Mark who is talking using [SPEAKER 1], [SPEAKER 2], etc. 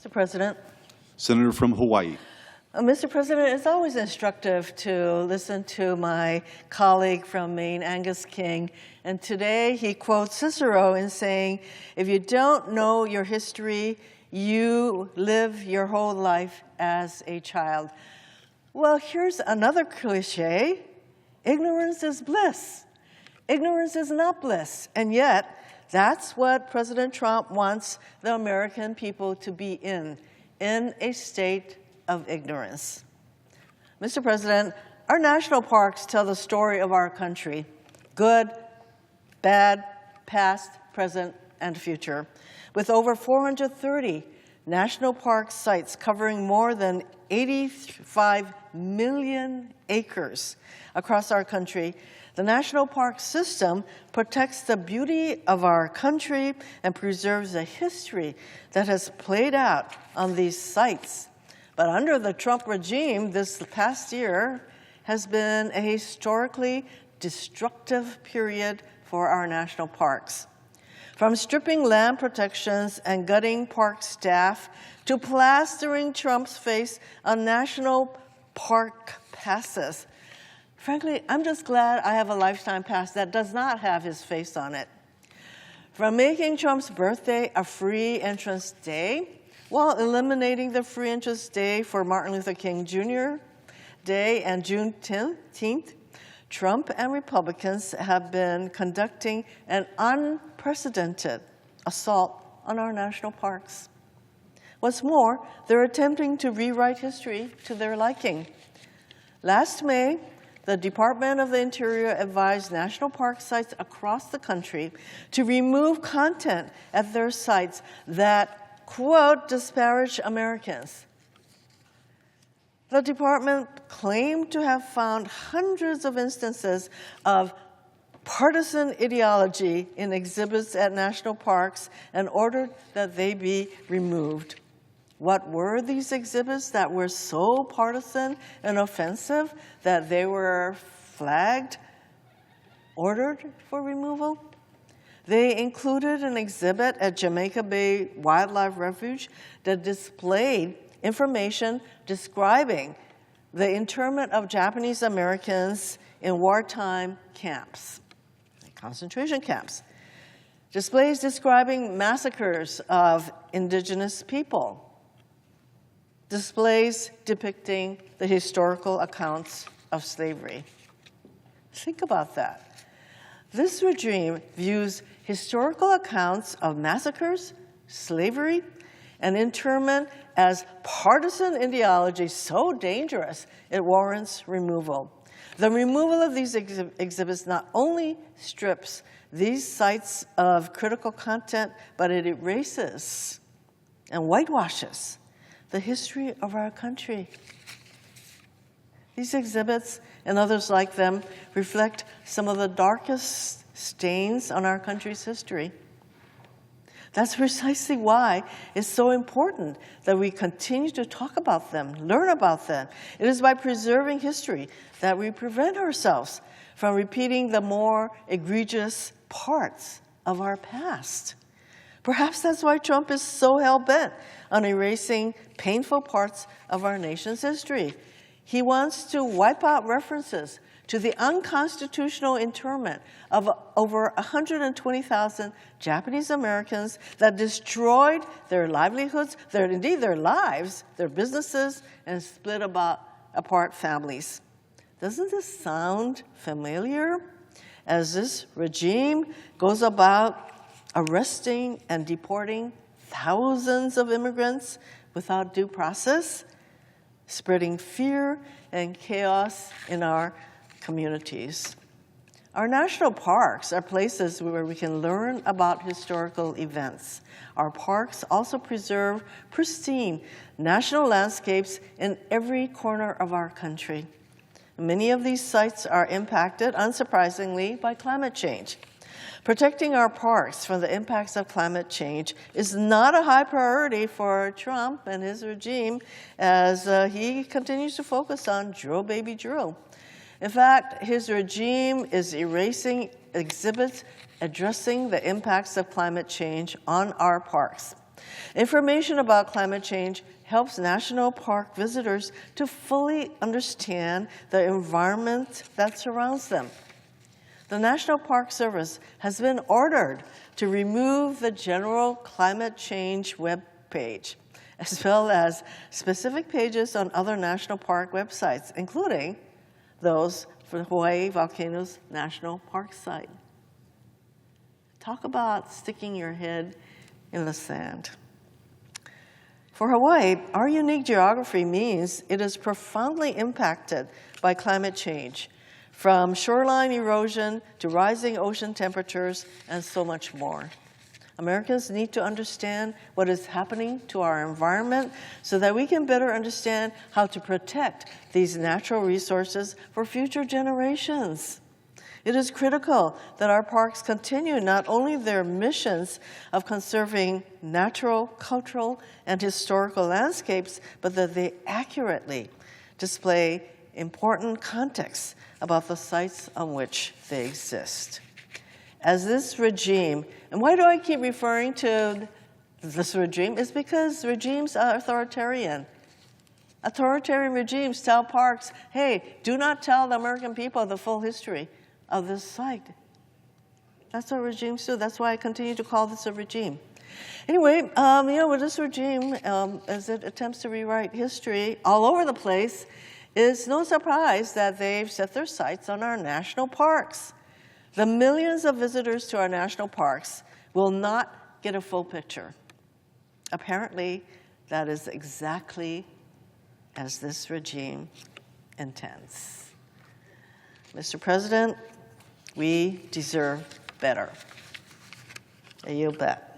[SPEAKER 1] Mr. President.
[SPEAKER 2] Senator from Hawaii.
[SPEAKER 1] Mr. President, it's always instructive to listen to my colleague from Maine, Angus King. And today he quotes Cicero in saying, if you don't know your history, you live your whole life as a child. Well, here's another cliche. Ignorance is bliss. Ignorance is not bliss. And yet, that's what President Trump wants the American people to be in a state of ignorance. Mr. President, our national parks tell the story of our country, good, bad, past, present, and future. With over 430 national park sites covering more than 85 million acres across our country, the national park system protects the beauty of our country and preserves the history that has played out on these sites. But under the Trump regime, this past year has been a historically destructive period for our national parks. From stripping land protections and gutting park staff to plastering Trump's face on national park passes. Frankly, I'm just glad I have a lifetime pass that does not have his face on it. From making Trump's birthday a free entrance day, while eliminating the free entrance day for Martin Luther King Jr. Day and Juneteenth, Trump and Republicans have been conducting an unprecedented assault on our national parks. What's more, they're attempting to rewrite history to their liking. Last May, the Department of the Interior advised national park sites across the country to remove content at their sites that, quote, disparage Americans. The department claimed to have found hundreds of instances of partisan ideology in exhibits at national parks and ordered that they be removed. What were these exhibits that were so partisan and offensive that they were flagged, ordered for removal? They included an exhibit at Jamaica Bay Wildlife Refuge that displayed information describing the internment of Japanese Americans in wartime camps, concentration camps. Displays describing massacres of indigenous people. Displays depicting the historical accounts of slavery. Think about that. This regime views historical accounts of massacres, slavery, and internment as partisan ideology so dangerous it warrants removal. The removal of these exhibits not only strips these sites of critical content, but it erases and whitewashes the history of our country. These exhibits and others like them reflect some of the darkest stains on our country's history. That's precisely why it's so important that we continue to talk about them, learn about them. It is by preserving history that we prevent ourselves from repeating the more egregious parts of our past. Perhaps that's why Trump is so hell-bent on erasing painful parts of our nation's history. He wants to wipe out references to the unconstitutional internment of over 120,000 Japanese Americans that destroyed their livelihoods, indeed their lives, their businesses, and split apart families. Doesn't this sound familiar? As this regime goes about arresting and deporting thousands of immigrants without due process, spreading fear and chaos in our communities. Our national parks are places where we can learn about historical events. Our parks also preserve pristine national landscapes in every corner of our country. Many of these sites are impacted, unsurprisingly, by climate change. Protecting our parks from the impacts of climate change is not a high priority for Trump and his regime as he continues to focus on drill, baby, drill. In fact, his regime is erasing exhibits addressing the impacts of climate change on our parks. Information about climate change helps national park visitors to fully understand the environment that surrounds them. The National Park Service has been ordered to remove the general climate change webpage, as well as specific pages on other national park websites, including those for the Hawaii Volcanoes National Park site. Talk about sticking your head in the sand. For Hawaii, our unique geography means it is profoundly impacted by climate change, from shoreline erosion to rising ocean temperatures and so much more. Americans need to understand what is happening to our environment so that we can better understand how to protect these natural resources for future generations. It is critical that our parks continue not only their missions of conserving natural, cultural, and historical landscapes, but that they accurately display important context about the sites on which they exist. As this regime, and why do I keep referring to this regime? It's because regimes are authoritarian. Authoritarian regimes tell parks, hey, do not tell the American people the full history of this site. That's what regimes do. That's why I continue to call this a regime. Anyway, with this regime, as it attempts to rewrite history all over the place, it's no surprise that they've set their sights on our national parks. The millions of visitors to our national parks will not get a full picture. Apparently, that is exactly as this regime intends. Mr. President, we deserve better. You bet.